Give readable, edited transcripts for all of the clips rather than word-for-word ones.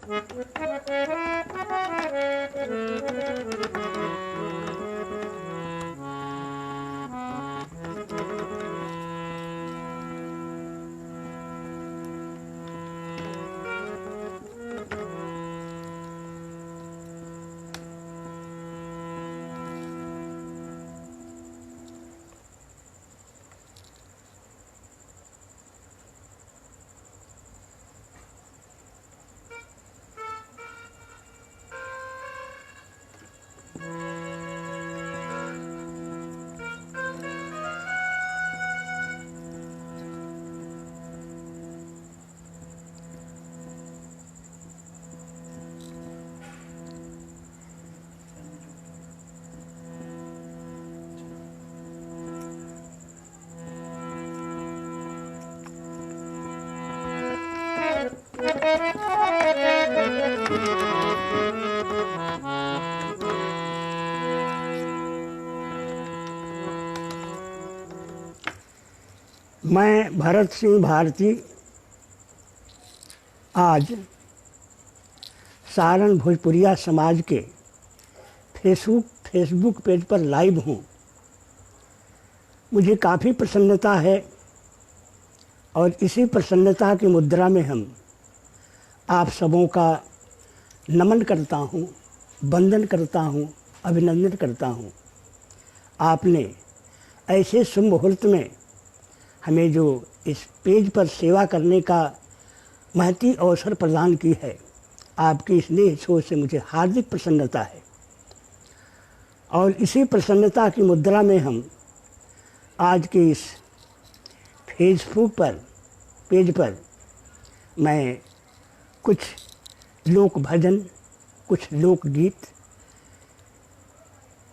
मैं भरत सिंह भारती आज सारण भोजपुरिया समाज के फेसबुक पेज पर लाइव हूँ। मुझे काफ़ी प्रसन्नता है और इसी प्रसन्नता की मुद्रा में हम आप सबों का नमन करता हूँ, वंदन करता हूँ, अभिनंदन करता हूँ। आपने ऐसे शुभ मुहूर्त में हमें जो इस पेज पर सेवा करने का महती अवसर प्रदान की है, आपकी स्नेह सोच से मुझे हार्दिक प्रसन्नता है। और इसी प्रसन्नता की मुद्रा में हम आज के इस फेसबुक पेज पर मैं कुछ लोक भजन, कुछ लोकगीत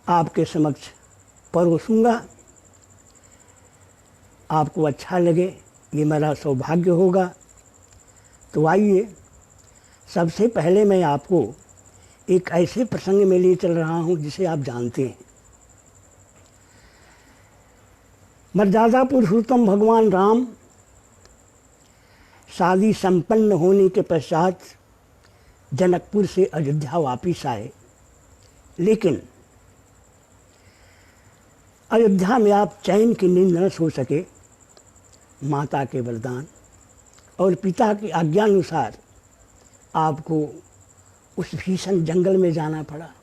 आपके समक्ष परोसूंगा। आपको अच्छा लगे ये मेरा सौभाग्य होगा। तो आइए, सबसे पहले मैं आपको एक ऐसे प्रसंग में ले चल रहा हूँ जिसे आप जानते हैं। मर्यादा पुरुषोत्तम भगवान राम शादी संपन्न होने के पश्चात जनकपुर से अयोध्या वापिस आए, लेकिन अयोध्या में आप चैन की नींद न सो सके। माता के वरदान और पिता की आज्ञानुसार आपको उस भीषण जंगल में जाना पड़ा।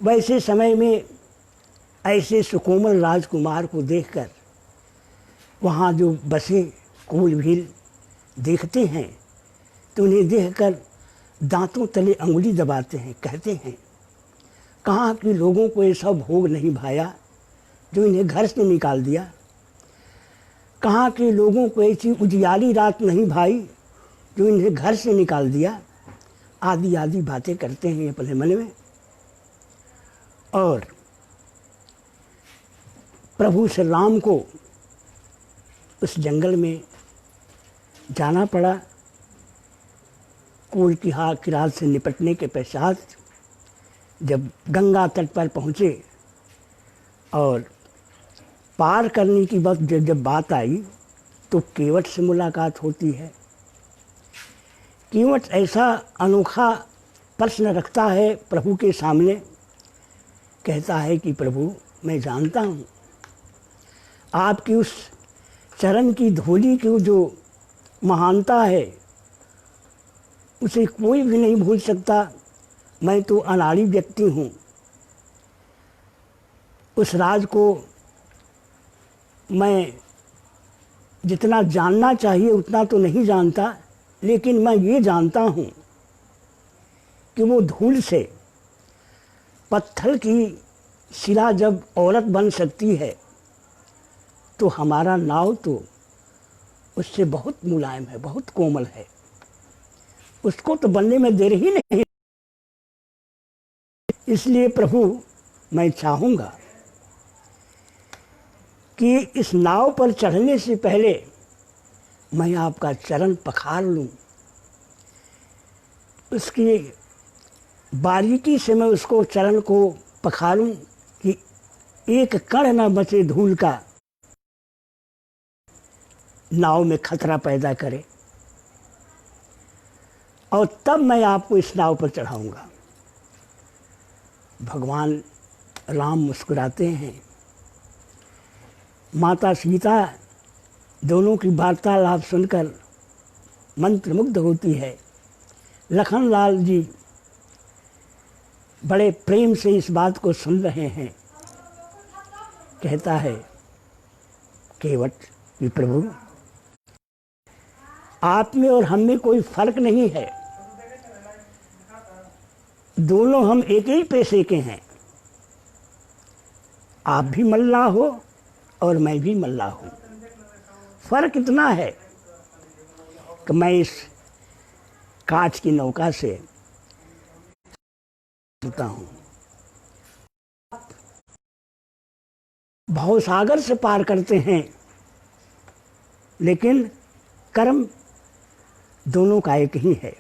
वैसे समय में ऐसे सुकोमल राजकुमार को देखकर वहाँ जो बसे कूल भील देखते हैं तो उन्हें देखकर दांतों तले अंगुली दबाते हैं, कहते हैं कहाँ के लोगों को ये सब भोग नहीं भाया जो इन्हें घर से निकाल दिया। कहाँ के लोगों को ऐसी उजियाली रात नहीं भाई जो इन्हें घर से निकाल दिया। आदि आदि बातें करते हैं अपने मन में। और प्रभु श्री राम को उस जंगल में जाना पड़ा। कूल की किरात से निपटने के पश्चात जब गंगा तट पर पहुँचे और पार करने की वक्त जब बात आई तो केवट से मुलाकात होती है। केवट ऐसा अनोखा प्रश्न रखता है प्रभु के सामने, कहता है कि प्रभु मैं जानता हूँ आपकी उस चरण की धूलि की जो महानता है उसे कोई भी नहीं भूल सकता। मैं तो अनाड़ी व्यक्ति हूँ, उस राज को मैं जितना जानना चाहिए उतना तो नहीं जानता, लेकिन मैं ये जानता हूँ कि वो धूल से पत्थर की शिला जब औरत बन सकती है तो हमारा नाव तो उससे बहुत मुलायम है, बहुत कोमल है, उसको तो बनने में देर ही नहीं। इसलिए प्रभु मैं चाहूँगा कि इस नाव पर चढ़ने से पहले मैं आपका चरण पखार लूँ, उसकी बारीकी से मैं उसको चरण को पखारूं कि एक कण न बचे धूल का नाव में खतरा पैदा करे। और तब मैं आपको इस नाव पर चढ़ाऊंगा। भगवान राम मुस्कुराते हैं। माता सीता दोनों की वार्तालाप सुनकर मंत्रमुग्ध होती है। लखनलाल जी बड़े प्रेम से इस बात को सुन रहे हैं। कहता है केवट कि प्रभु, आप में और हम में कोई फर्क नहीं है, दोनों हम एक ही पेशे के हैं। आप भी मल्लाह हो और मैं भी मल्लाह हूँ। फर्क इतना है कि मैं इस कांच की नौका से चलता हूँ, भवसागर से पार करते हैं, लेकिन कर्म दोनों का एक ही है।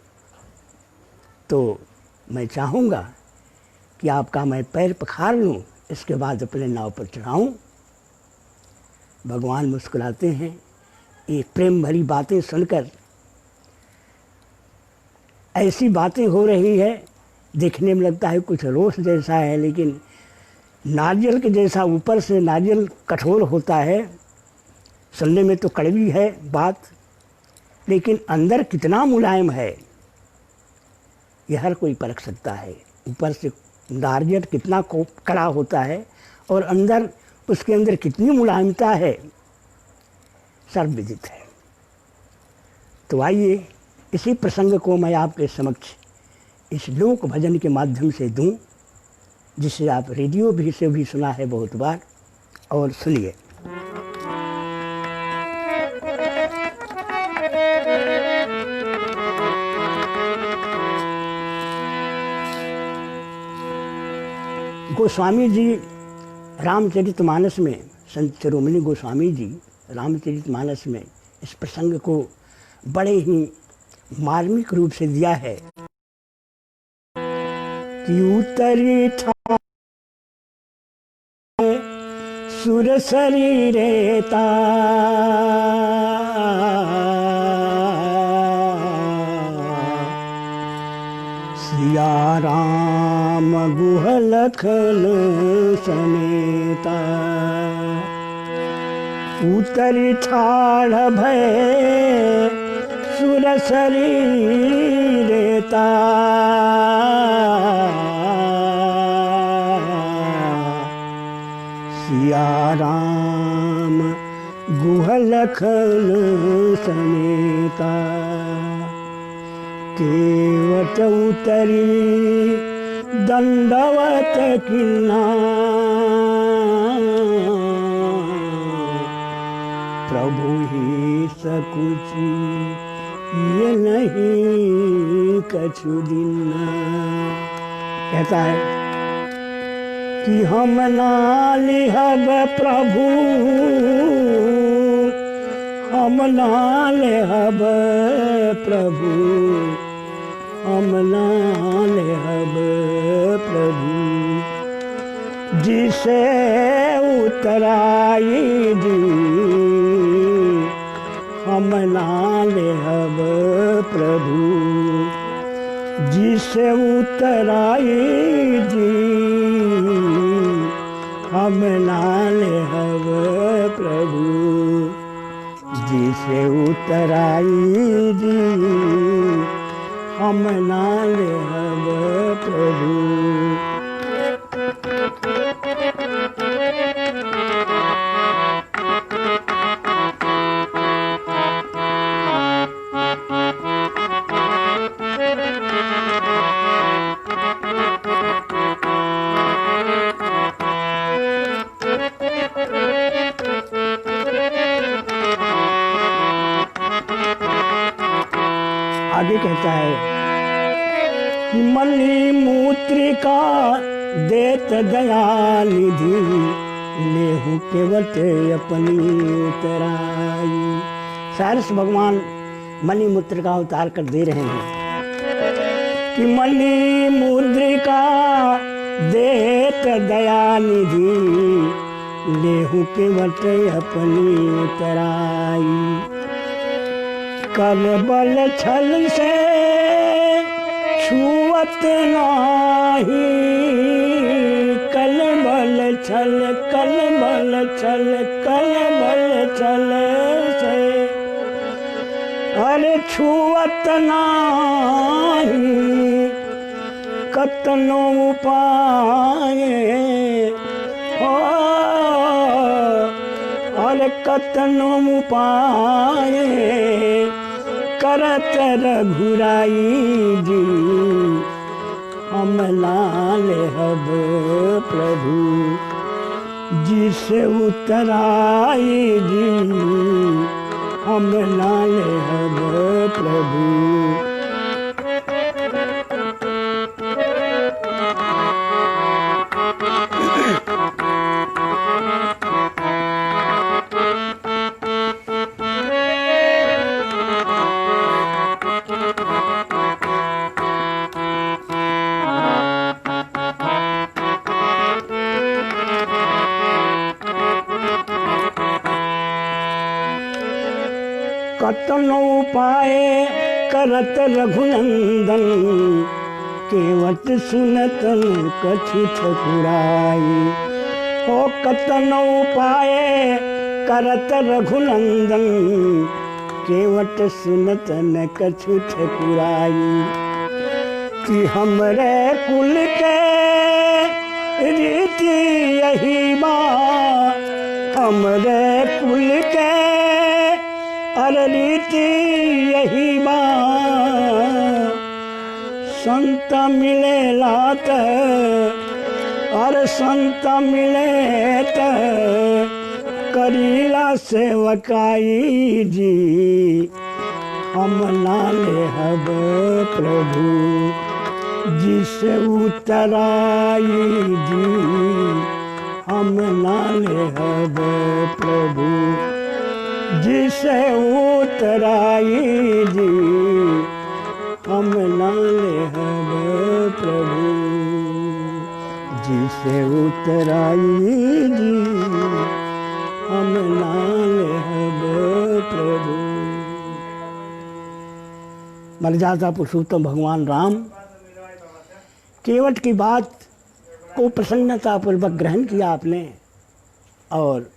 तो मैं चाहूँगा कि आपका मैं पैर पखार लूँ, इसके बाद अपने नाव पर चढ़ाऊँ। भगवान मुस्कुराते हैं। ये प्रेम भरी बातें सुनकर ऐसी बातें हो रही है, देखने में लगता है कुछ रोष जैसा है, लेकिन नारियल के जैसा ऊपर से नारियल कठोर होता है, सुनने में तो कड़वी है बात, लेकिन अंदर कितना मुलायम है यह हर कोई परख सकता है। ऊपर से नारियल कितना कड़ा होता है और अंदर उसके अंदर कितनी मुलायमता है, सर्वविदित है। तो आइए इसी प्रसंग को मैं आपके समक्ष इस लोक भजन के माध्यम से दूं, जिसे आप रेडियो भी से भी सुना है बहुत बार, और सुनिए। गोस्वामी जी रामचरितमानस में, संत शिरोमणि गोस्वामी जी रामचरितमानस में इस प्रसंग को बड़े ही मार्मिक रूप से दिया है कि उतरी था सुर शरीरेता, सिया राम गुहलखन समेता। उतरी ठाढ़ भय सुर शरीरेता, सिया राम गुहलखन समेता। केवट उतरी दंडवत किन्ना, प्रभु ही सकुची ये नहीं कछु दिन। कहता है कि हम ना लिहब प्रभु, हम ना लिहब प्रभु, हम ना लिहब प्रभु। जिसे उतराई जी, हम ना लिहब प्रभु। जिसे उतराई जी, हम ना लिहब प्रभु। जिसे उतराई जी, हम ना लिहब प्रभु। आगे कहता है कि मलि मूत्रिका देत दया निधि, लेहु केवट अपनी उतराई। सारस भगवान मलि मूत्रिका उतार कर दे रहे हैं कि मलि मूत्रिका देत दया निधि, लेहु केवट अपनी उतराई। कर बल छल से छुअत नाही कलबल छल कलबल छल कलबल छल से अरे छुअत नाही कतनो उपाय हो अरे कतनो उपाय करत रघुराई जी हम लाल हब प्रभु जिसे उतराई जी हम लाल हब प्रभु। कतनो उपाय करत रघुनंदन केवट सुनत कछु ठकुराई हो कतनो उपाय करत रघुनंदन केवट सुनत न कछु ठकुराई कि हमरे कुल के रीति यही बा हमरे कुल के अरे रीति यही बा संत मिले लात अरे संत मिले त करीला सेवकाई जी हम नाले हब प्रभु जिसे उतराई जी हम नाले हब प्रभु जिसे उतराई जी हम नाले हब प्रभु जिसे उतराई जी हम नाले हब प्रभु। मर्यादा पुरुषोत्तम भगवान राम केवट की बात को प्रसन्नतापूर्वक ग्रहण किया आपने और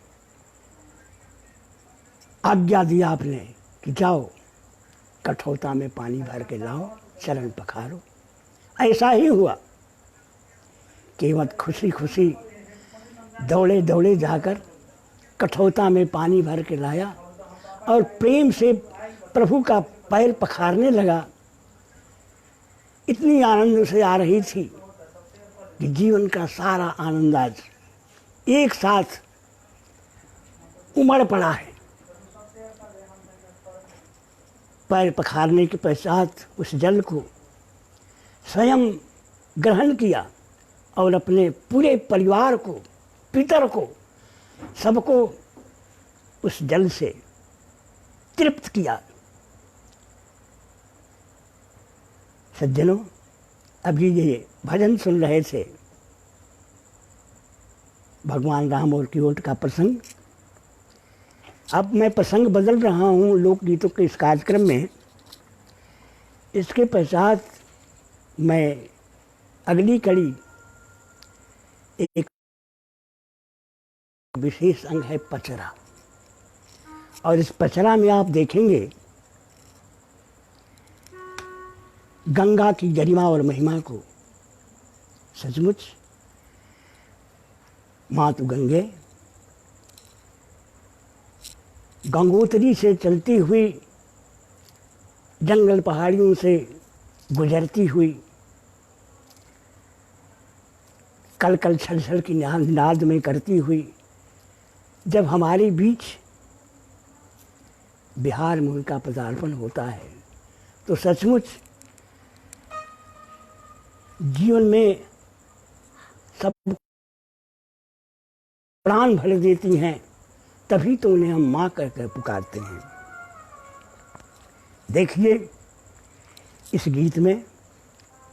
आज्ञा दिया आपने कि जाओ कठौता में पानी भर के लाओ चरण पखारो। ऐसा ही हुआ। केवट खुशी खुशी दौड़े दौड़े जाकर कठौता में पानी भर के लाया और प्रेम से प्रभु का पैर पखारने लगा। इतनी आनंद से आ रही थी कि जीवन का सारा आनंद आज एक साथ उमड़ पड़ा है। पैर पखारने के पश्चात उस जल को स्वयं ग्रहण किया और अपने पूरे परिवार को पितर को सबको उस जल से तृप्त किया। सज्जनों, अभी ये भजन सुन रहे थे भगवान राम और केवट का प्रसंग। अब मैं प्रसंग बदल रहा हूँ लोकगीतों के इस कार्यक्रम में। इसके पश्चात मैं अगली कड़ी एक विशेष अंग है पचरा, और इस पचरा में आप देखेंगे गंगा की गरिमा और महिमा को। सचमुच मातु गंगे गंगोत्री से चलती हुई जंगल पहाड़ियों से गुजरती हुई कल कल छल छल की नाद में करती हुई जब हमारे बीच बिहार में उनका पदार्पण होता है तो सचमुच जीवन में सब प्राण भर देती हैं। तभी तो उन्हें हम माँ कहकर पुकारते हैं। देखिए इस गीत में,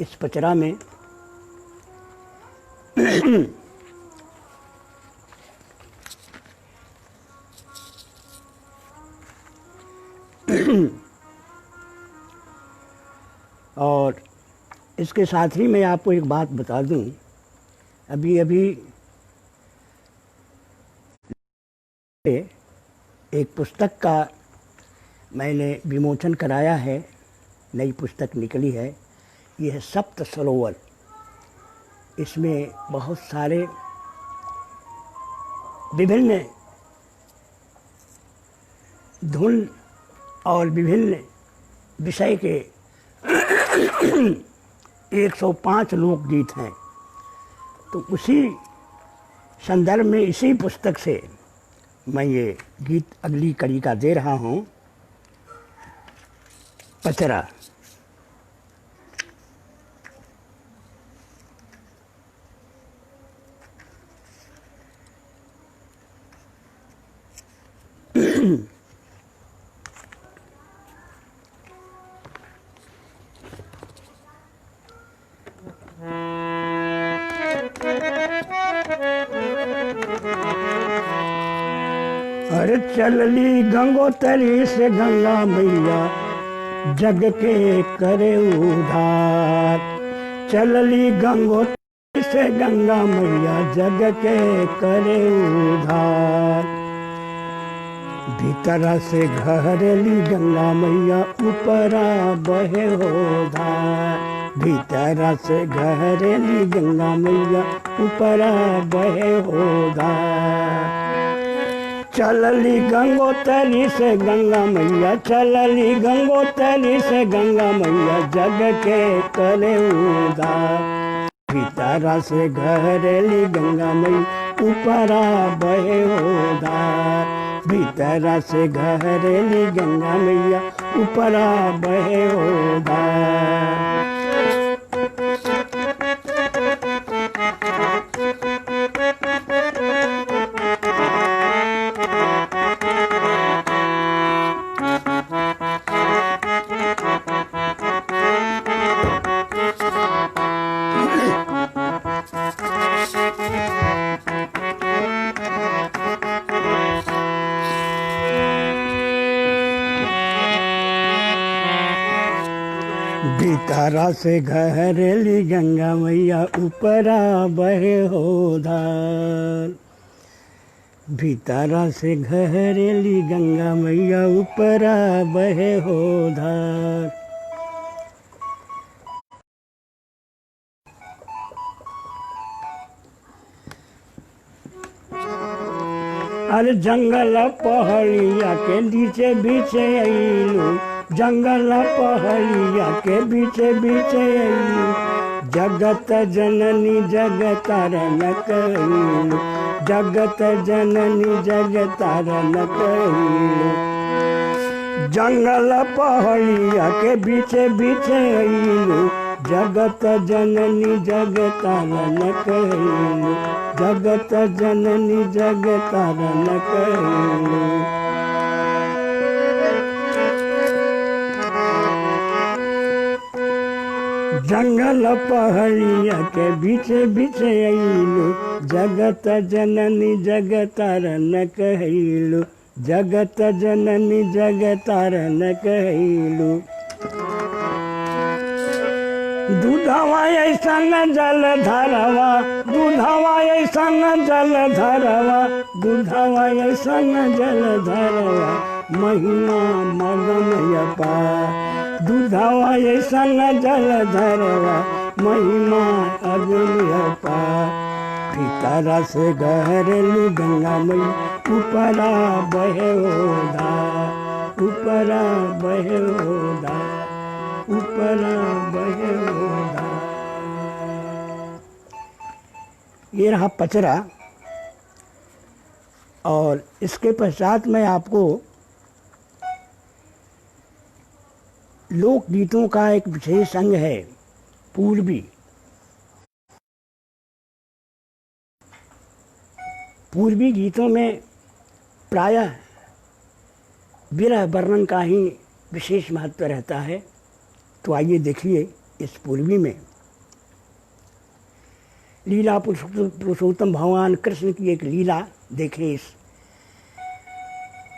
इस पचरा में और इसके साथ ही मैं आपको एक बात बता दूं, अभी अभी एक पुस्तक का मैंने विमोचन कराया है, नई पुस्तक निकली है, ये है सप्त सरोवर। इसमें बहुत सारे विभिन्न धुन और विभिन्न विषय के 105 लोकगीत हैं। तो उसी संदर्भ में इसी पुस्तक से मैं ये गीत अगली कड़ी का दे रहा हूँ, पचरा। अरे चलली गंगोत्री से गंगा मैया जग के करे उधार। चलली गंगोत्री से गंगा मैया जग के करे उधार। भीतरा से घरेली गंगा मैया ऊपरा बहे हो धार। भीतरा से घरेली गंगा मैया ऊपरा बहे हो धार। चलली गंगोत्री से गंगा मैया, चलली गंगोत्री से गंगा मैया जग के करे उधार। भीतरा से घरेली गंगा मैया ऊपरा बहे हो धार। भीतरा से घरेली गंगा मैया ऊपरा बहे हो धार। भीतरा से घरेली गंगा मैया ऊपरा बहे हो धार। भीतरा से घरेली गंगा मैया ऊपरा बहे हो धार। अरे जंगल पहाड़िया के नीचे बीचे अइलू। जंगल पहाड़िया के बीचे बीचे अइलू। जगत जननी जगतारण कइलू। जगत जननी जगतारण कइलू। जंगल पहाड़िया के बीचे बीचे अइलू। जगत जननी जगतारण कइलू। जगत जननी जगतारण कइलू। जंगल पहाड़िया के बीचे बीचे अइलू। जगत जननी जगतारण कइलू। जगत जननी जगतारण कइलू। दूधवा ऐसन जल धरवा। दूधवा ऐसन जल धरवा। दूधवा ऐसन जल धरवा। महिमा मगन अपार। दूधवा ऐसन जल धरवा। महिमा अगम अपार। भीतरा से घरेली गंगा मैया ऊपरा बहे हो धार। ऊपरा बहे हो धार। ऊपरा बहे हो धार। ये रहा पचरा। और इसके पश्चात मैं आपको लोकगीतों का एक विशेष अंग है पूर्वी। पूर्वी गीतों में प्रायः विरह वर्णन का ही विशेष महत्व रहता है। तो आइए देखिए इस पूर्वी में लीला पुरुषोत्तम भगवान कृष्ण की एक लीला देखें इस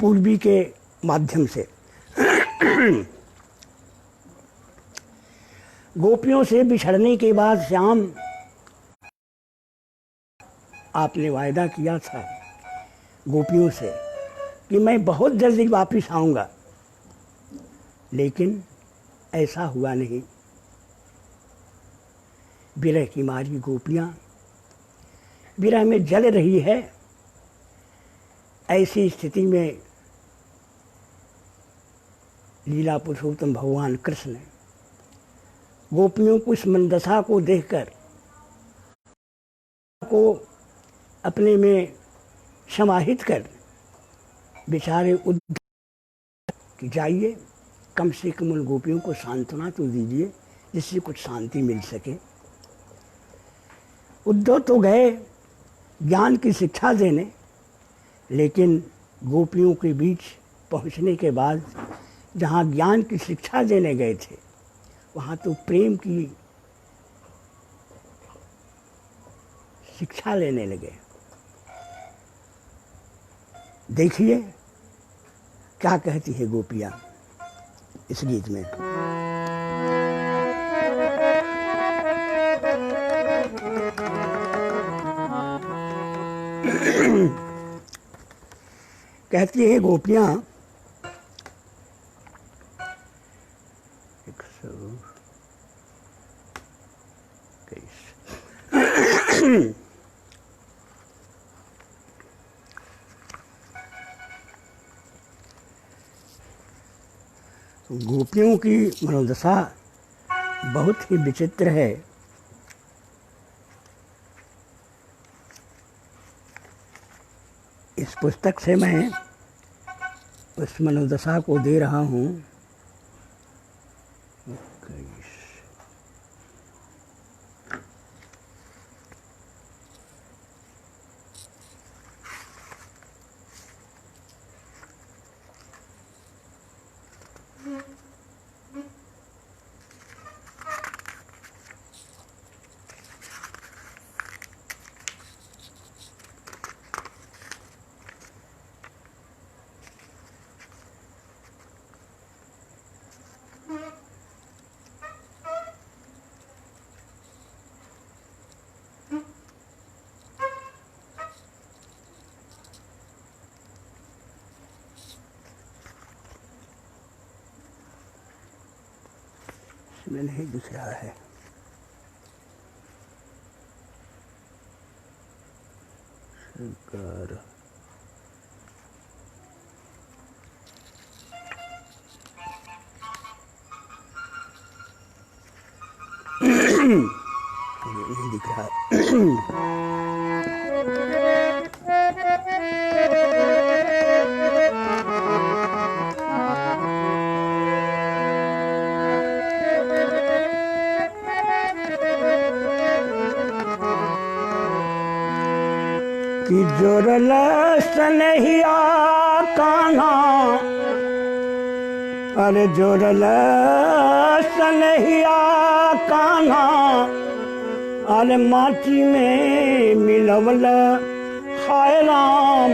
पूर्वी के माध्यम से। गोपियों से बिछड़ने के बाद श्याम आपने वायदा किया था गोपियों से कि मैं बहुत जल्दी वापस आऊँगा, लेकिन ऐसा हुआ नहीं। विरह की मारी गोपियाँ विरह में जल रही है। ऐसी स्थिति में लीला पुरुषोत्तम भगवान कृष्ण गोपियों को इस मंदशा को देखकर को अपने में समाहित कर बेचारे उद्धव कि जाइए, कम से कम उन गोपियों को सांत्वना तो दीजिए जिससे कुछ शांति मिल सके। उद्धव तो गए ज्ञान की शिक्षा देने, लेकिन गोपियों के बीच पहुंचने के बाद जहाँ ज्ञान की शिक्षा देने गए थे वहाँ तो प्रेम की शिक्षा लेने लगे। देखिए क्या कहती है गोपियाँ इस गीत में। कहती है गोपियाँ, गोपियों की मनोदशा बहुत ही विचित्र है। इस पुस्तक से मैं उस मनोदशा को दे रहा हूँ। इसमें नहीं दिख रहा है। शंकर नहीं दिख रहा। कि जोरल सनहिया कान्हा, अरे जोरल सनहिया कान्हा, अरे माटी में मिलवल हाय राम,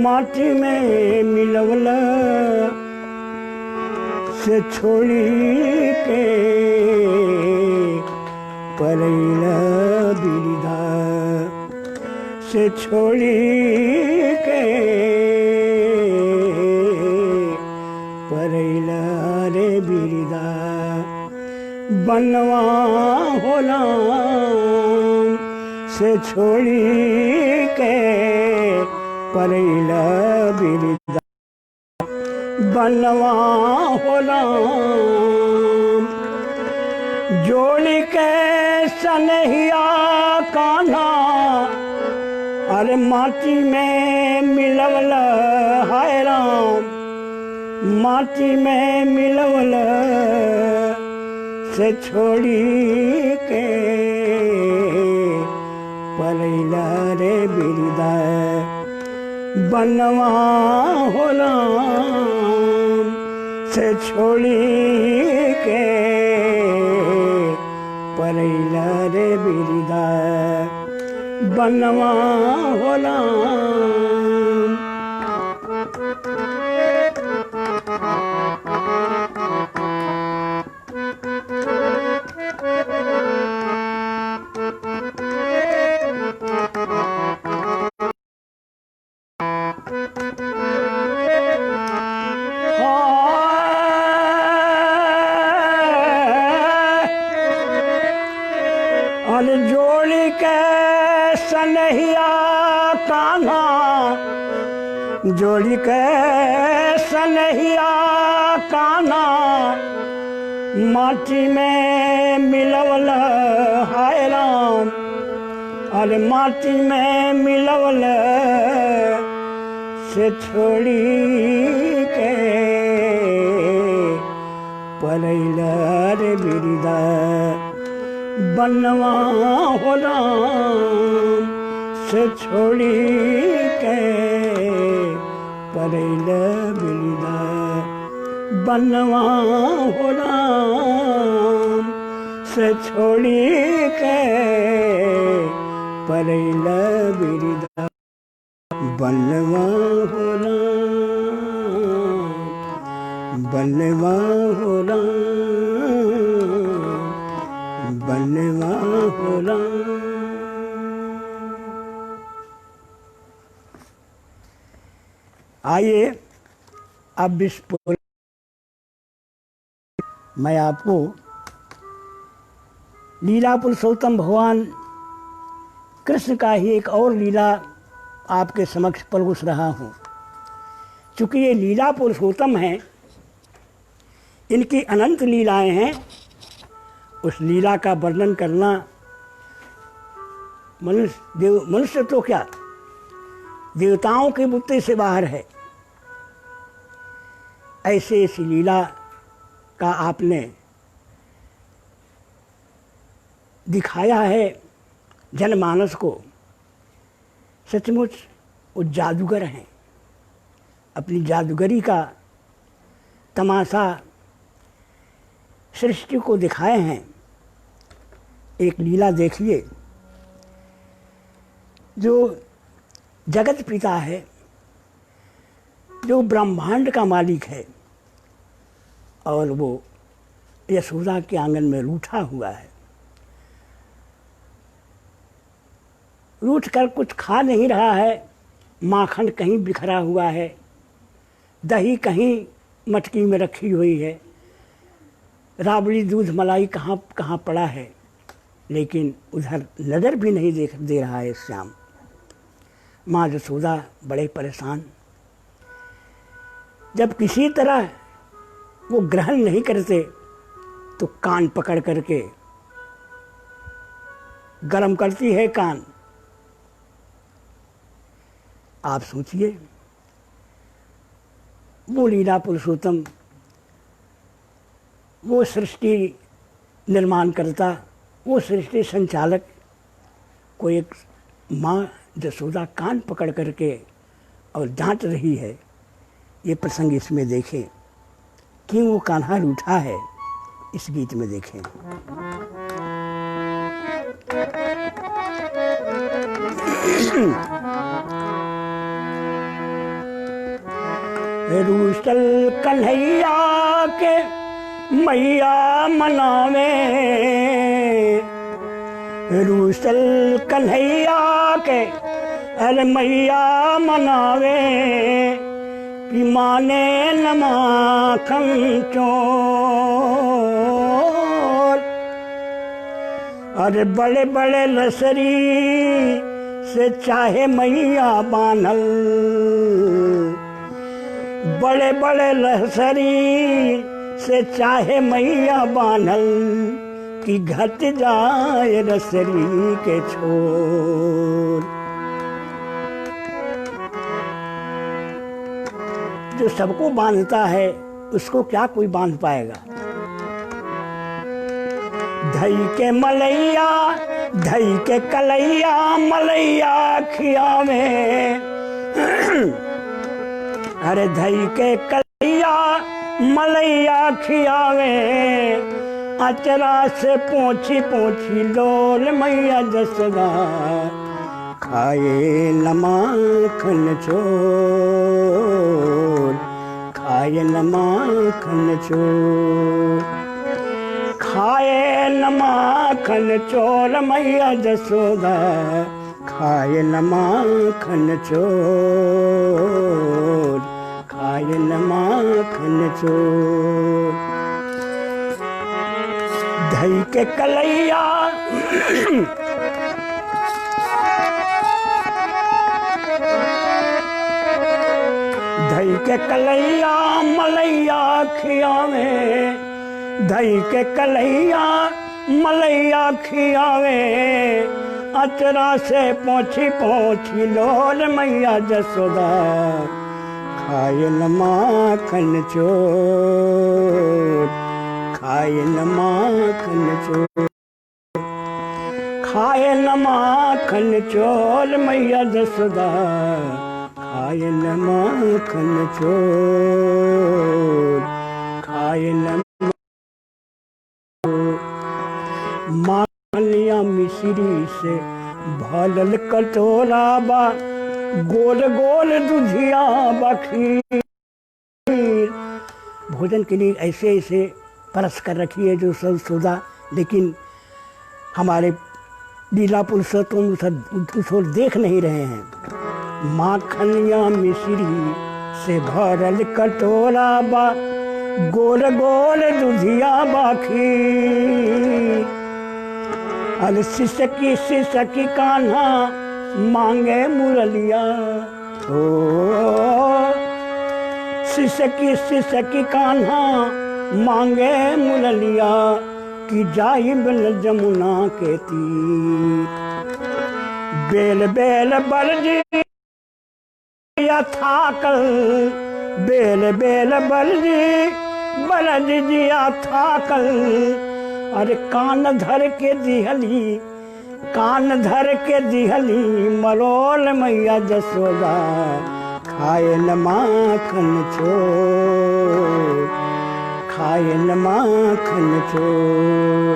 माटी में मिलवल से छोड़ी के परैला बिरधा, से छोड़ी के परैला रे बिरधा, बनवा होला से छोड़ी के परैला बिरधा, बनवा होला जोड़ी के सनहिया कान्हा, अरे माटी में मिलवल हाय राम, माटी में मिलवल से छोड़ी के परैला रे बिरधा, बनवा होला से छोड़ी के परैला रे बिरधा, बनवा होला। छोड़ के सनहिया काना माटी में मिलवल हाय राम। अरे माटी में मिलवल से छोड़ी के परैल रे बिरदा बनवा हो राम। से छोड़ी के परैल बिरदा बनवा हो राम। से छोड़ी के परैल बिरदा बनवा हो राम। बनवा हो राम। बनवा हो राम। आइए अब विस्फोट मैं आपको लीला पुरुषोत्तम भगवान कृष्ण का ही एक और लीला आपके समक्ष परोस रहा हूँ। चूँकि ये लीला पुरुषोत्तम हैं, इनकी अनंत लीलाएं हैं, उस लीला का वर्णन करना मनुष्य तो क्या देवताओं के बुत्ते से बाहर है। ऐसे इस लीला का आपने दिखाया है जनमानस को। सचमुच वो जादूगर हैं, अपनी जादूगरी का तमाशा सृष्टि को दिखाए हैं। एक लीला देखिए, जो जगत पिता है, जो ब्रह्मांड का मालिक है, और वो यशोदा के आंगन में रूठा हुआ है। रूठ कर कुछ खा नहीं रहा है, माखन कहीं बिखरा हुआ है, दही कहीं मटकी में रखी हुई है, राबड़ी दूध मलाई कहाँ कहाँ पड़ा है, लेकिन उधर नज़र भी नहीं दे रहा है श्याम। माँ यशोदा बड़े परेशान। जब किसी तरह वो ग्रहण नहीं करते तो कान पकड़ करके गरम करती है कान। आप सोचिए, वो लीला पुरुषोत्तम, वो सृष्टि निर्माण करता, वो सृष्टि संचालक को एक माँ यशोदा कान पकड़ करके और डांट रही है। ये प्रसंग इसमें देखें, क्यों वो कान्हा रूठा है, इस गीत में देखें। रूसल कन्हैया के मैया मनावे, रूसल कन्हैया के अरे मैया मनावे, कि माने न माखन चोर। अरे बड़े बड़े लसरी से चाहे मैया बानल, बड़े बड़े लसरी से चाहे मैया बानल, कि घट जाए रसरी के छोर। जो सबको बांधता है उसको क्या कोई बांध पाएगा। धई के मलैया, धई के कलैया, मलैया खियावे। अरे धई के कलैया मलैया खियावे, अचरा से पोछी पोछी लोल मैया जसोदा, खाए न माखन चोर, खाए न माखन चोर, खाए न माखन चोर मैया जसोदा, खाए न माखन चोर, खाए न माखन चोर। धई के कलैया के कलैया मलैया खियावे, धई के कलैया मलैया खियावे, अचरा से पोछी पोछी लोल मैया जसोदा, खाए न माखन चोर, खाए न माखन चोर, खाए न माखन चोर मैया जसोदा, खाए न माखन चोर, खाए न माखनिया मिश्री से भरल कटोरा बा, गोल गोल दुधिया बखीर। भोजन के लिए ऐसे ऐसे परस कर रखी है जो सब सुधा, लेकिन हमारे लीला पुरुषोत्तम उसको देख नहीं रहे हैं। माखनिया मिश्री से भरल कटोरा बा, गोल गोल दुधिया बाखी। अल सिसकी कान्हा मांगे मुरलिया, ओ सिसकी कान्हा मांगे मुरलिया, कि जाई बिन जमुना के तीर। बेल बेल बलजी या थाकल, बेल बेल बलजी जिया थाकल। अरे कान धर के दिहली, कान धर के दिहली मरोल मैया जसोदा, खाए न माखन चोर, खाए न माखन चोर,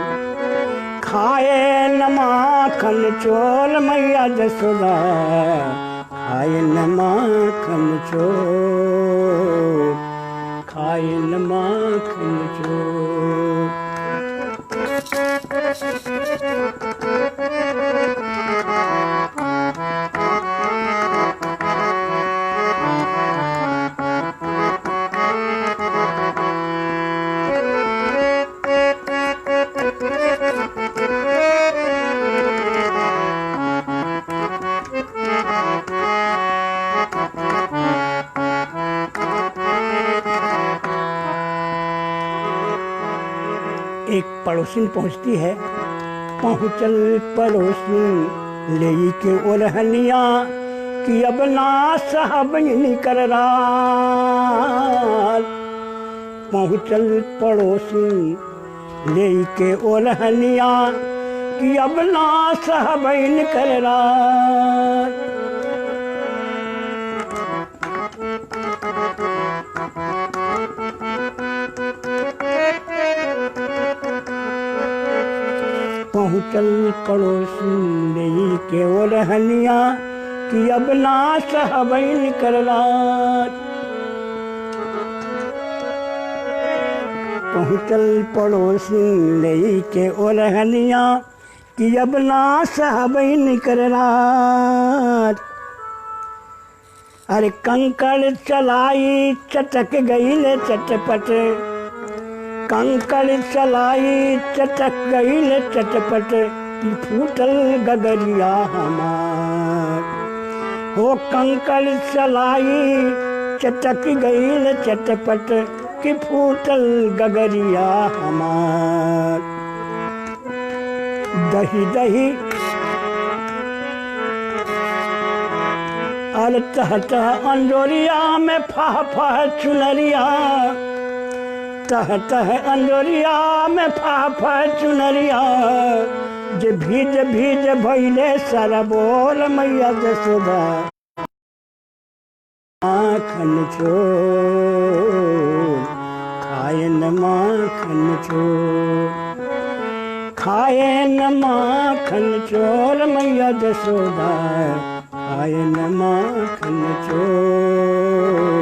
खाए न माखन चोर मैया जसोदा, खाए न माखन चोर, खाए न माखन चोर। एक पड़ोसिन पहुँचती है, पहुँचल पड़ोसिन ले के ओरहनिया, कि अब ना साहब निकर राल। पहुँचल पड़ोसिन ले के ओरहनिया, कि अब ना साहब निकर राल। पहुँचल पड़ोसी ले के ओरहनिया, कि अब ना सहबैन कर रात। पहुँचल पड़ोसी ले के ओरहनिया, कि अब ना सहबैन कर रात। अरे कंकड़ चलाई चटक गई चटपट, कंकड़ चलाई चटक गई चटपट, कि फूटल गगरिया हमार। हो कंकड़ चलाई चटक गई चटपट, कि फूटल गगरिया हमार। दही दही अल तह तह अंजोरिया में फह फह चुनरिया, तह तह अंजोरिया में फह फह चुनरिया। जे भीज भीज भइले सारा बोल मैया जसोदा, माखन चोर खाए न माखन चोर, खाए न माखन चोर मैया जसोदा, खाए न माखन चोर,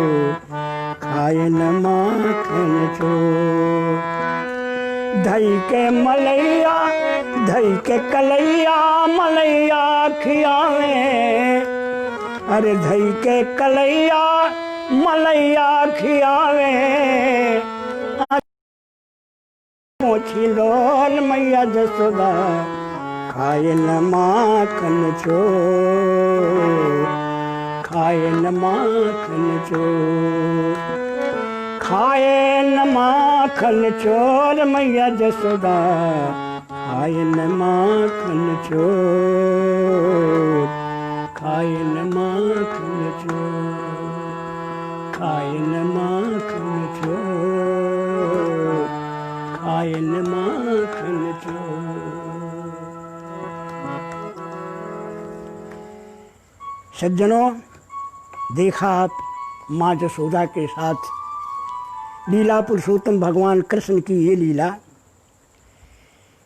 खाए न माखन चोर। धई के मलैया धई के कलैया मलैया खियावे, अरे धई के कलैया मलैया खियावे। मोछी लोल मैया जसोदा, खाए न माखन चोर, खाए न माखन चोर, खाए न माखन चोर मैया जसोदा, खाए न माखन चोर, खाए न माखन चोर, खाए न माखन चोर, खाए न माखन चोर। सज्जनों, देखा आप माँ जसोदा के साथ लीला पुरुषोत्तम भगवान कृष्ण की ये लीला।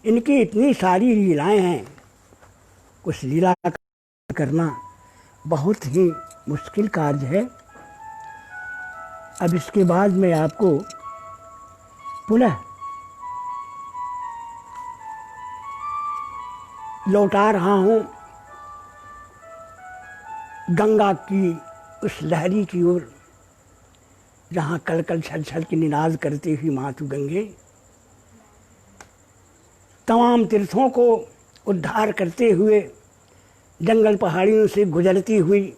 इनकी इतनी सारी लीलाएं हैं, उस लीला करना बहुत ही मुश्किल कार्य है। अब इसके बाद मैं आपको पुनः लौटा रहा हूँ गंगा की उस लहरी की ओर, जहाँ कल कल छल छल की निनाद करते हुए मातु गंगे तमाम तीर्थों को उद्धार करते हुए, जंगल पहाड़ियों से गुजरती हुई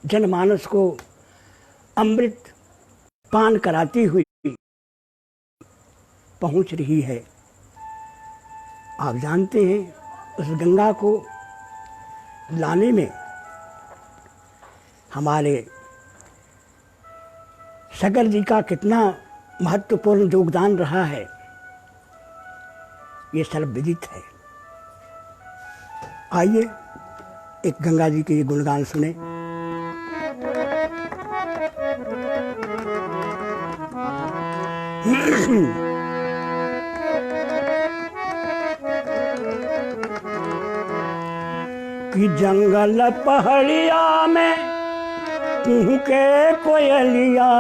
जनमानस को अमृत पान कराती हुई पहुंच रही है। आप जानते हैं उस गंगा को लाने में हमारे सागर जी का कितना महत्वपूर्ण योगदान रहा है, ये सर्वविदित है। आइए एक गंगा जी के ये गुणगान सुने। कि जंगल पहाड़िया में के कोयलिया,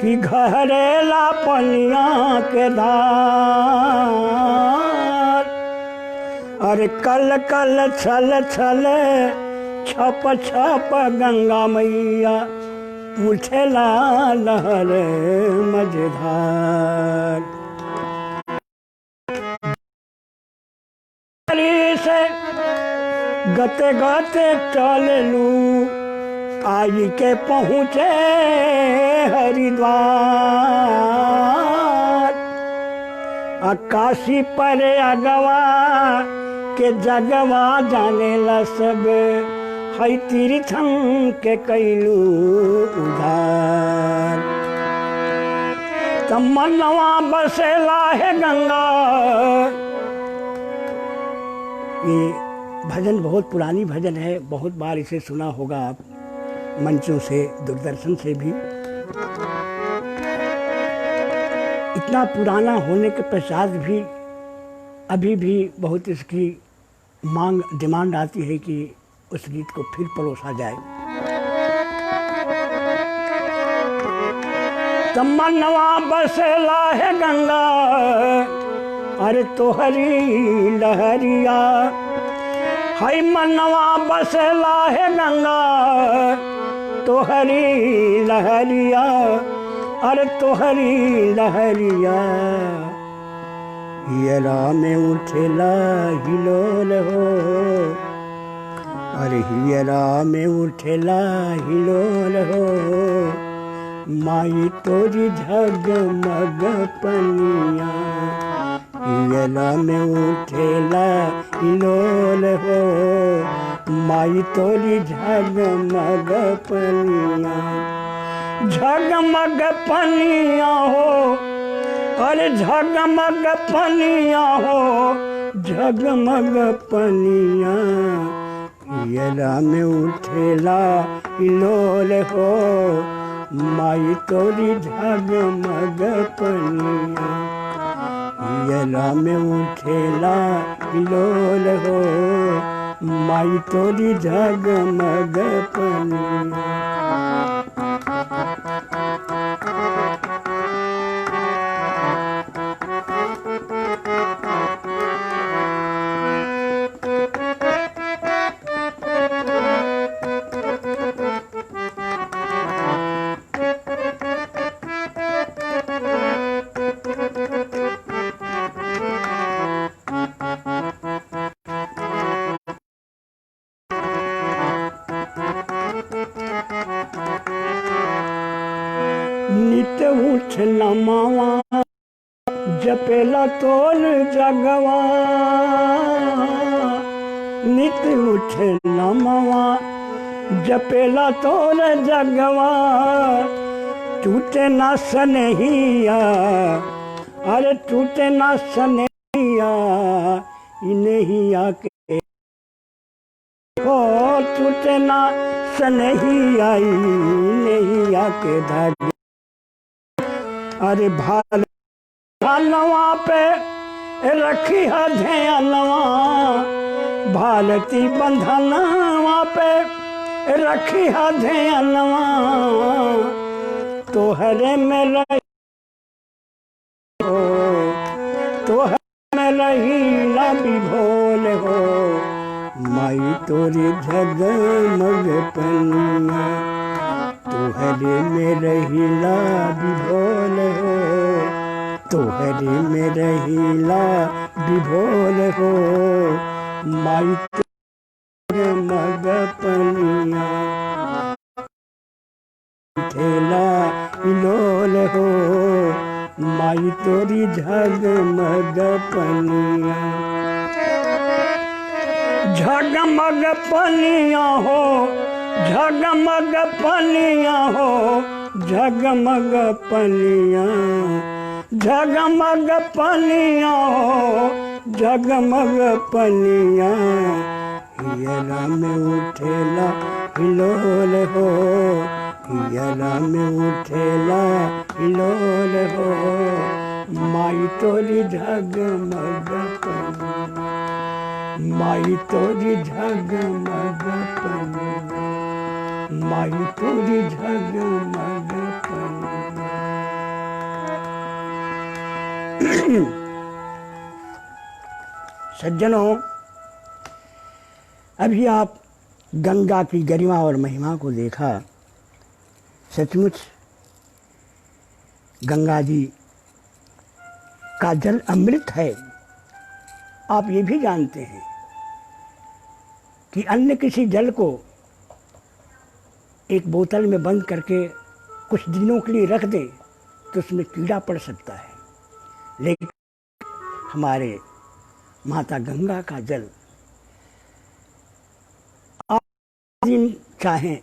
कि घरेला पनिया के धार, अरे कल कल छल छल छप छप गंगा मैया, उठेला लहर मझधार। से गते गते चललू, आई के पहुँचे हरिद्वार, काशी पर अगवा के जगवा जाने ला सब, है तीर्थम के कैलू उधार। तमन्नवा बसेला है गंगा। ये भजन बहुत पुरानी भजन है, बहुत बार इसे सुना होगा आप मंचों से, दूरदर्शन से भी। इतना पुराना होने के पश्चात भी अभी भी बहुत इसकी मांग, डिमांड आती है कि उस गीत को फिर परोसा जाए। तमन्नवा बसेला है गंगा, अरे तोहरी लहरिया, हाय मनवा बसेला है गंगा, तोहरी लहरिया, अरे तोहरी लहरिया, हियरा में उठेला हिलोल हो, अरे हियरा में उठेला हिलोल हो, माई तोरी झगमग पनिया, हियरा में उठेला हिलोल हो, माई तोरी झगमग पनिया, झगमग पनिया हो, अरे झगमग पनिया हो, झगमग पनिया, हियरा में उठेला हिलोल हो, माई तोरी झगमग पनिया, हियरा में उठेला हिलोल हो, माई तोरी झगमग पनिया। नमवा जपेला तोल जगवा नित उठे नमवा जपेला तोल जगवा टूटे ना सनहिया अरे टूटे ना सनहिया इन्हिया के हो टूटे ना सनहिया इन्हिया के धागे अरे भाल नवा पे रखी है ध्यानवा भारती बंधनवा पे रखी है ध्यानवा तोहरे में रही हो तोहरे में रही ना विभोल हो माई तोरी जगमग पनिया तोहरे में रही ना विभोल हो तोहरे में रहीला विभोल हो माई तोरे मग पनिया ठेला इलोल हो माई तोरी झगमग पनिया झगमग पनिया हो झगमग पनिया हो झगमग पनिया जगमग पनिया हो जगमग पनिया हियरा में उठेला हिलोल हो हियरा में उठेला हिलोल हो माई तोरी झगमग पनिया माई तोरी झगमग पनिया माई तोरी झगमग पनिया सज्जनों, अभी आप गंगा की गरिमा और महिमा को देखा। सचमुच गंगा जी का जल अमृत है। आप ये भी जानते हैं कि अन्य किसी जल को एक बोतल में बंद करके कुछ दिनों के लिए रख दे तो उसमें कीड़ा पड़ सकता है, लेकिन हमारे माता गंगा का जल आप दिन चाहें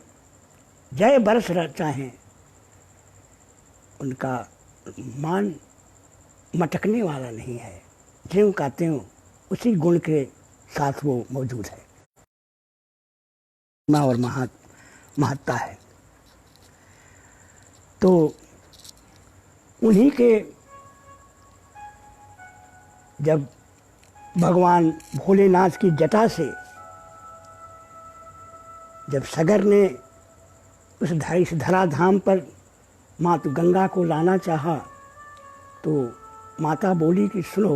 जय बरस चाहें उनका मान मटकने वाला नहीं है। ज्यों का त्यों उसी गुण के साथ वो मौजूद है और महत्ता है। तो उन्हीं के जब भगवान भोलेनाथ की जटा से जब सगर ने इस धराधाम पर माता गंगा को लाना चाहा तो माता बोली कि सुनो,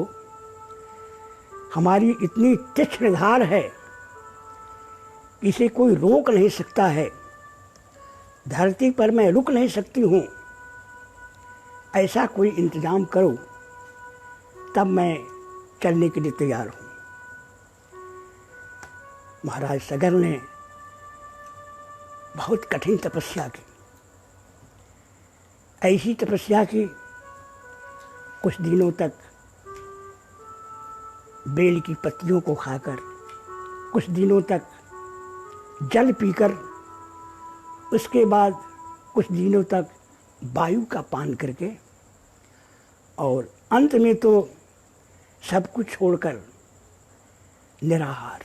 हमारी इतनी तीक्ष्ण धार है, इसे कोई रोक नहीं सकता है, धरती पर मैं रुक नहीं सकती हूँ, ऐसा कोई इंतज़ाम करो तब मैं चलने के लिए तैयार हूँ। महाराज सगर ने बहुत कठिन तपस्या की, ऐसी तपस्या की कुछ दिनों तक बेल की पत्तियों को खाकर, कुछ दिनों तक जल पीकर, उसके बाद कुछ दिनों तक वायु का पान करके और अंत में तो सब कुछ छोड़कर निराहार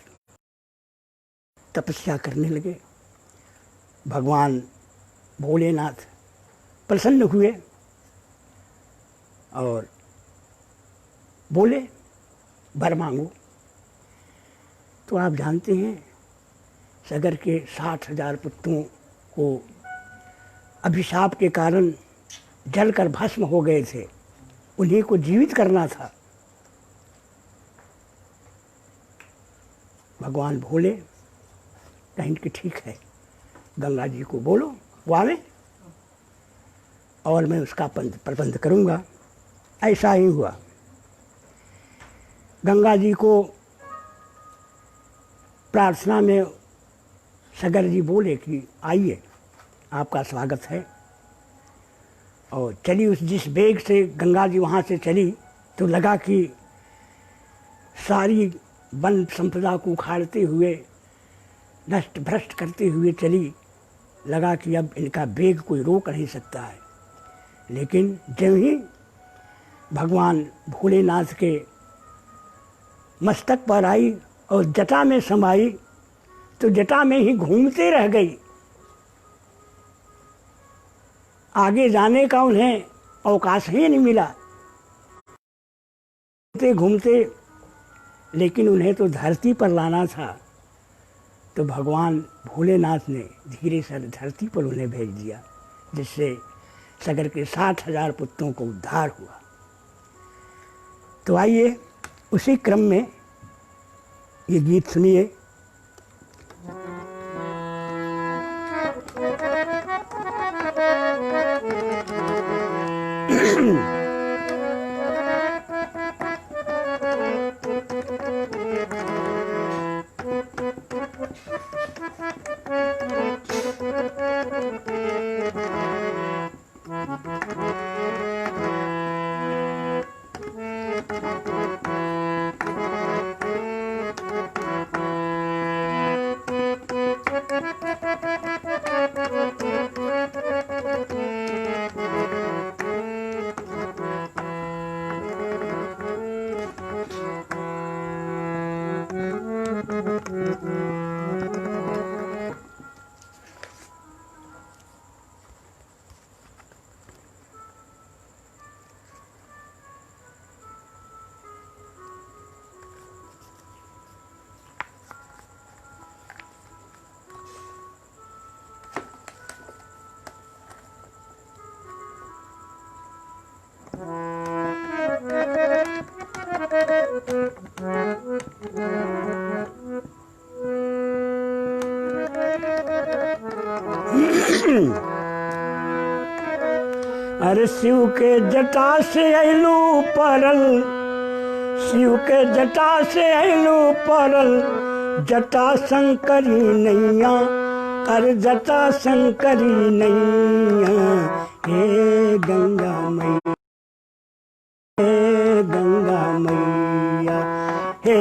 तपस्या करने लगे। भगवान भोलेनाथ प्रसन्न हुए और बोले वर मांगो। तो आप जानते हैं सगर के 60,000 पुत्रों को अभिशाप के कारण जलकर भस्म हो गए थे, उन्हीं को जीवित करना था। भगवान भोले कहीं कि ठीक है, गंगा जी को बोलो वो आवे और मैं उसका प्रबंध करूँगा। ऐसा ही हुआ। गंगा जी को प्रार्थना में सगर जी बोले कि आइए, आपका स्वागत है। और चली उस जिस वेग से गंगा जी वहाँ से चली तो लगा कि सारी वन संपदा को उखाड़ते हुए नष्ट भ्रष्ट करते हुए चली। लगा कि अब इनका वेग कोई रोक नहीं सकता है। लेकिन जब ही भगवान भोलेनाथ के मस्तक पर आई और जटा में समाई तो जटा में ही घूमते रह गई। आगे जाने का उन्हें अवकाश ही नहीं मिला। घूमते घूमते लेकिन उन्हें तो धरती पर लाना था, तो भगवान भोलेनाथ ने धीरे से धरती पर उन्हें भेज दिया, जिससे सगर के 60,000 पुत्रों को उद्धार हुआ। तो आइए उसी क्रम में ये गीत सुनिए। अरे शिव के जटा से अइलू परल, शिव के जटा से अइलू परल, जटा शंकरी नैया, अरे जटा शंकरी नैया। हे गंगा मैया, हे गंगा मैया, हे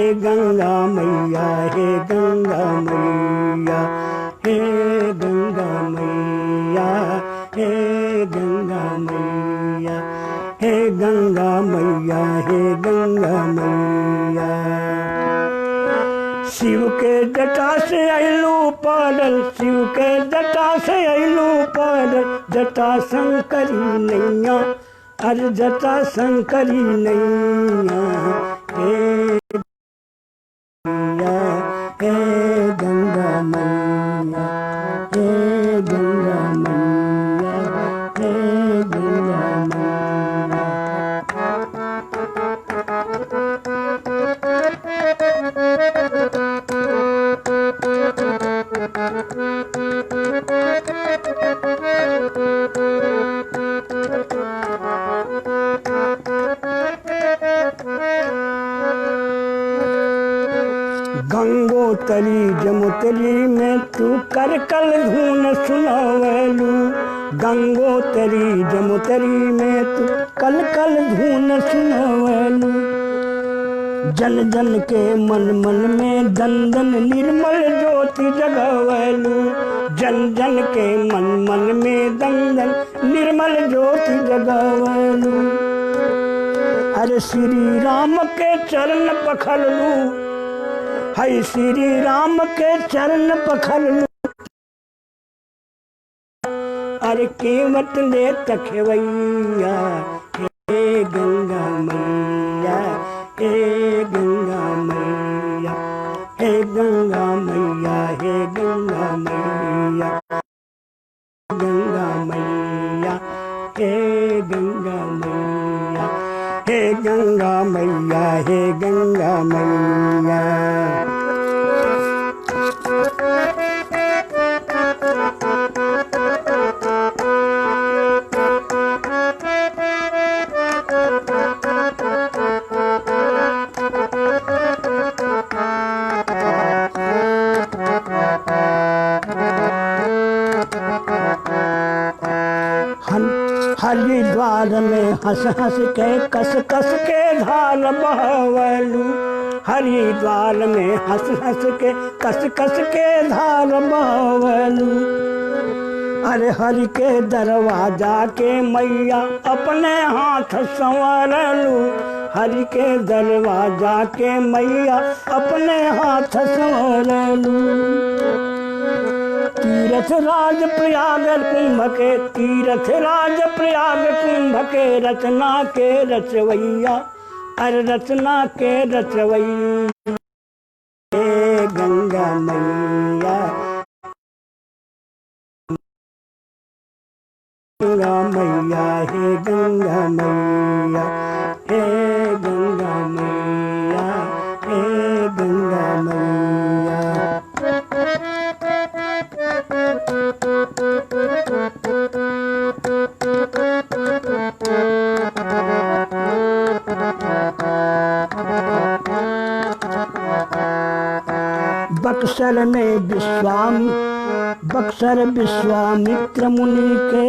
गंगा मैया, हे गंगा मैया, हे गंगा मैया, हे गंगा मैया, हे गंगा मैया, हे गंगा मैया। शिव के जटा से अइलू पारल, शिव के जटा से अइलू पारल, जटा शंकरी नैया, अरे जटा शंकरी नैया। हे मैया, हे गंगा मैया, हे गंगा मैया, हे गंगा मैया। गंगोतरी जमुतरी में तू कर कल धून सुनावलू, गंगोतरी जमुतरी में तू कल कल धून सुनावलू। जन जन के मन मन में दंदन निर्मल ज्योति जगावलू, जन जन के मन मन में दंदन निर्मल ज्योति जगावलू। अरे श्री राम के चरण पखल लू, हाय श्री राम के चरण पखल लू। अरे कीमत ले तखवैया, हे गंगा मैया, हे गंगा मैया, हे गंगा मैया, हे गंगा मैया, गंगा मैया, हे गंगा मैया, हे गंगा मैया, हे गंगा मैया। हरि हरिद्वार में हंस हंस के कस कस के धार बहवलू, हरिद्वार में हंस हंस के कस कस के धार बहवलू। अरे हरि के दरवाजा के मैया अपने हाथ संवरलू, हरि के दरवाजा के मैया अपने हाथ संवरलू। तीरथ राज प्रयाग कुंभ के, तीरथ राज प्रयाग कुंभ के रचना के रचवैया, अरे रचना के रचवैया। हे गंगा मैया, गंगा मैया, हे गंगा मैया, हे गंगा मैया, हे गंगा मैया। बक्सर में बक्सर विश्वामित्र मुनि के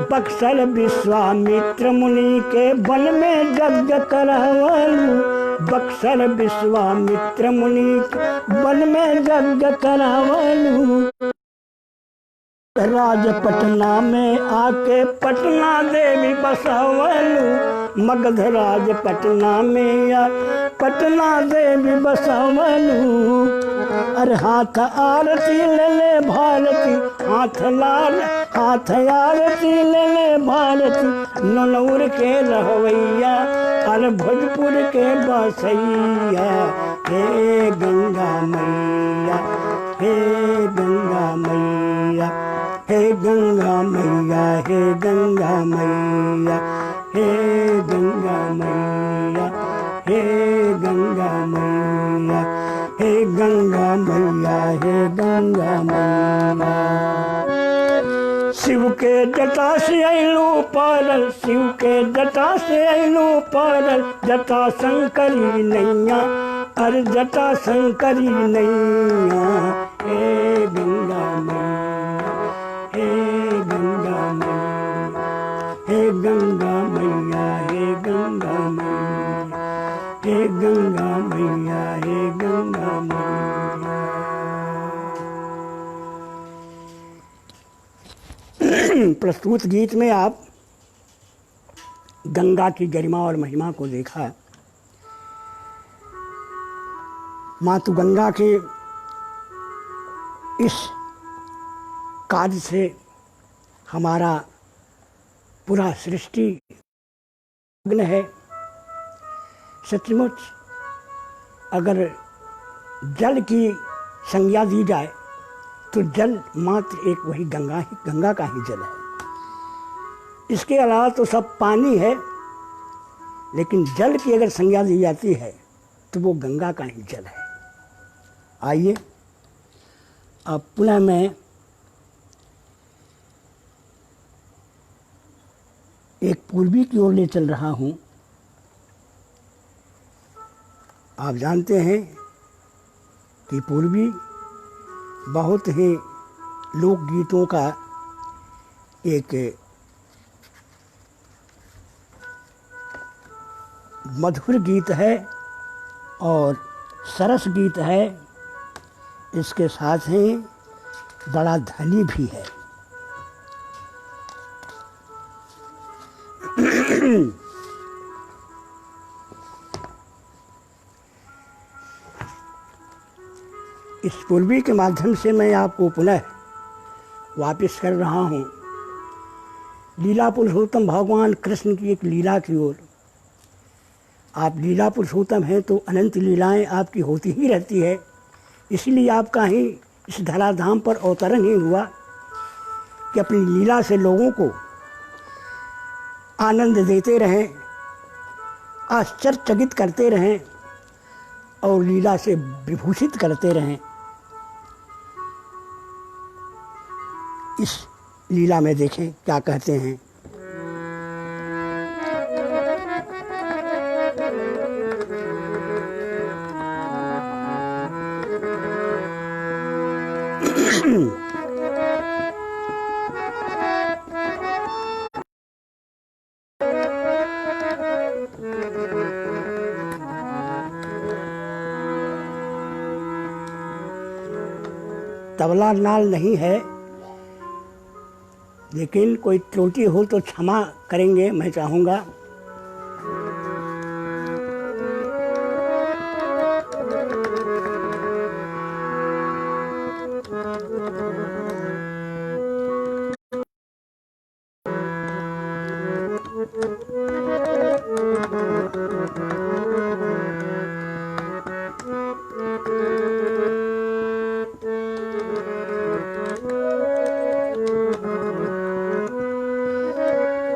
बक्सर विश्वामित्र मुनि के वन में यज्ञ करवलू, बक्सर विश्वामित्र मुनि के वन में यज्ञ करवलू। राजपटना में आके पटना देवी बसवलू, मगध राजपटना में पटना देवी बसवलू। अरे हाथ आरती ले ले भारती, हाथ लाल हाथ आरती ले ले भारती, नौनौर के रहवैया, अरे भोजपुर के बसैया। हे गंगा मैया, हे गंगा मैया, हे गंगा मैया, हे गंगा मैया, हे गंगा मैया, हे गंगा मैया, हे गंगा मैया, हे गंगा मैया। शिव के जटा से अइलू पारल, शिव के जटा से अइलू पारल, जटा शंकरी नैया, अरे जटा शंकरी नैया। हे गंगा मैया, हे गंगा मैया, हे गंगा मैया, हे गंगा मैया, हे गंगा मैया, हे गंगा मैया। प्रस्तुत गीत में आप गंगा की गरिमा और महिमा को देखा। मातु गंगा के इस कार्य से हमारा पूरा सृष्टि मग्न है। सचमुच अगर जल की संज्ञा दी जाए तो जल मात्र एक वही गंगा का ही जल है। इसके अलावा तो सब पानी है, लेकिन जल की अगर संज्ञा दी जाती है तो वो गंगा का ही जल है। आइए अब पुनः मैं एक पूर्वी की ओर ले चल रहा हूँ। आप जानते हैं कि पूर्वी बहुत ही लोकगीतों का एक मधुर गीत है और सरस गीत है। इसके साथ ही बड़ा धनी भी है। इस पूर्वी के माध्यम से मैं आपको पुनः वापस कर रहा हूँ लीला पुरुषोत्तम भगवान कृष्ण की एक लीला की ओर। आप लीला पुरुषोत्तम हैं तो अनंत लीलाएं आपकी होती ही रहती है। इसलिए आपका ही इस धराधाम पर अवतरण ही हुआ कि अपनी लीला से लोगों को आनंद देते रहें, आश्चर्यचकित करते रहें और लीला से विभूषित करते रहें। इस लीला में देखें क्या कहते हैं। तबला नाल नहीं है, लेकिन कोई त्रुटि हो तो क्षमा करेंगे, मैं चाहूँगा।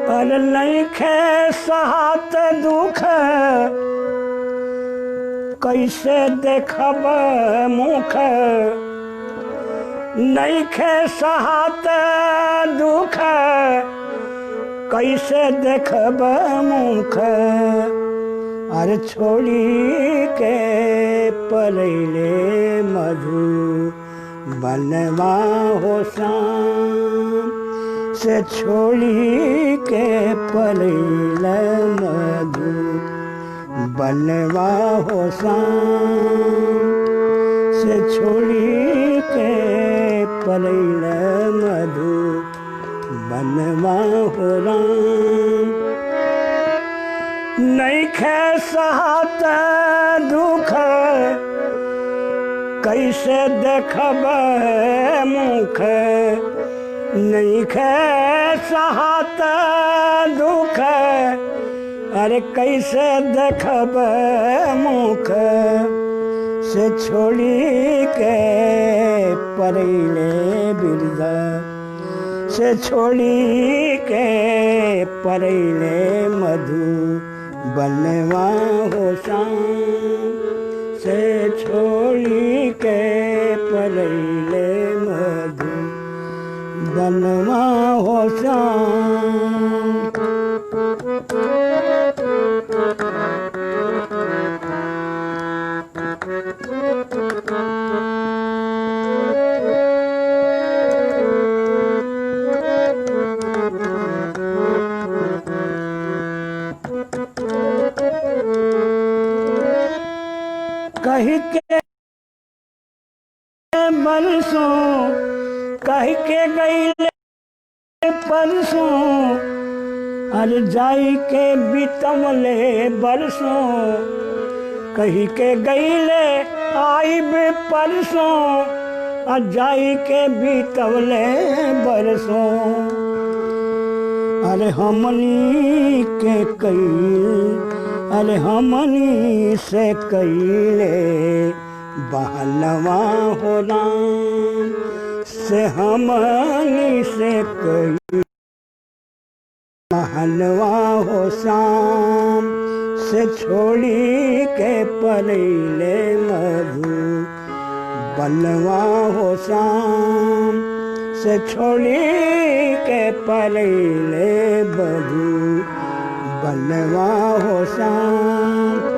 पर नइखे सहात दुख, कैसे देखब मुख। नइखे सहात दुख, कैसे देखब मुख। अरे छोड़ी के पलैले मधु बनवा हो श्याम। से छोड़ी के पलैले मधु बनवा हो श्याम। से छोड़ी के पलैले मधु बनवा हो राम। नइखे सहात दुख, कैसे देखब मुख। नइखे सहात दुख, अरे कैसे देखब मुख। से छोड़ी के पलैले बिरधा। से छोड़ी के पलैले मधु बनवा हो श्याम। से छोड़ी के पलैले मधु बनवा हो श्याम। कही के बरसों, कही के गईले परसों। अरे जाई के बीतमले बरसों। कही के गईले आइब परसों। जाई के बीतमले बरसों। अरे हमनी के कई, अरे हमनी से कईले बहनवा हो राम। से हमनी से कई बहनवा हो श्याम। से छोड़ी के पलैले मधु बनवा हो श्याम। से छोड़ी के पलैले मधु बनवा हो श्याम।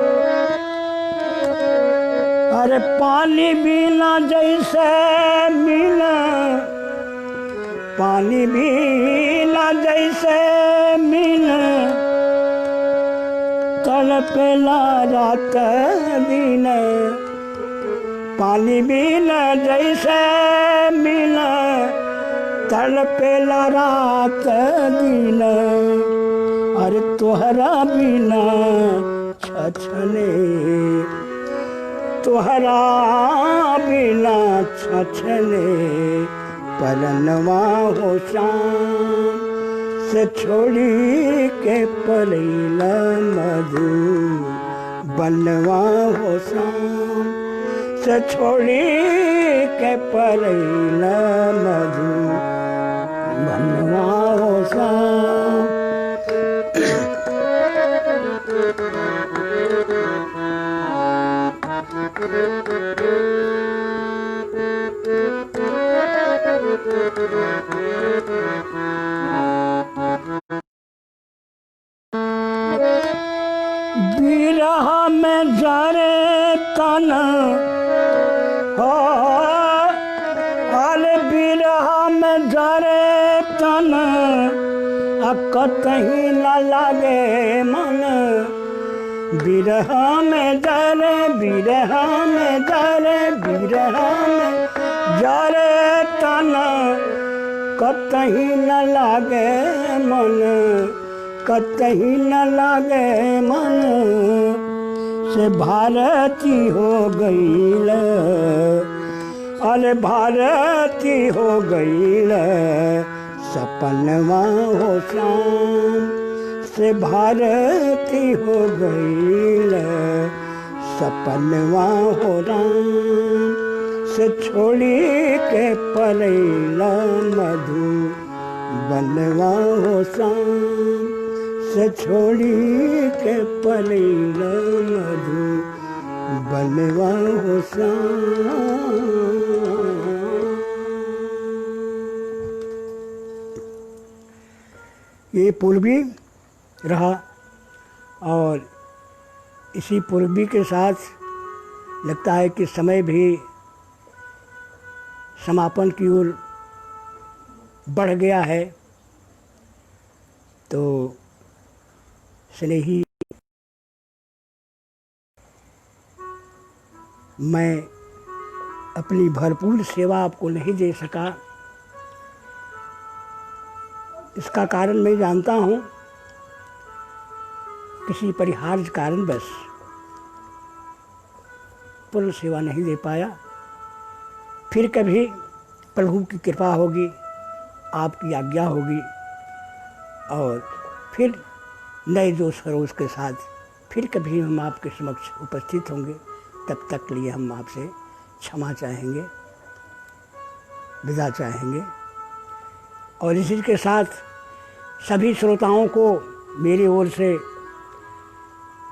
अरे पानी बिना जैसे मिला, पानी बिना जैसे मिला। तड़पेला रात दिन। पानी बिना जैसे मिला। तड़पेला रात दिन। अरे तोहरा बिना छछने, तोहरा बिना छछने परनवा हो श्याम। से छोड़ी के पलैला मधु बनवा हो श्याम। से छोड़ी के पलैला मधु बनवा हो श्याम। बिरहा में जरे तन हो। अरे बिरहा में जरे तन। कतही न लागे मन। बिरहा में जारे, बिरहा में जारे, बिरहा में जारे तना कतही न लागे मन, कतही न लागे मन से भारती हो गईल, अरे भारती हो गईल सपनवा हो श्याम से भारती हो गईल सपनवा हो राम से छोड़ी के पलैला मधु बनवा हो श्याम से छोड़ी के पलैला मधु बनवा हो श्याम। ये पूर्वी रहा और इसी पूर्वी के साथ लगता है कि समय भी समापन की ओर बढ़ गया है। तो स्नेही मैं अपनी भरपूर सेवा आपको नहीं दे सका, इसका कारण मैं जानता हूँ, किसी परिहार्य कारणवश पूर्ण सेवा नहीं दे पाया। फिर कभी प्रभु की कृपा होगी, आपकी आज्ञा होगी और फिर नए जोश खरोश के साथ फिर कभी हम आपके समक्ष उपस्थित होंगे। तब तक के लिए हम आपसे क्षमा चाहेंगे, विदा चाहेंगे। और इसी के साथ सभी श्रोताओं को मेरी ओर से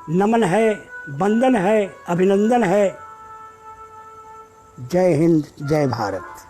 नमन है, वंदन है, अभिनंदन है। जय हिंद, जय भारत।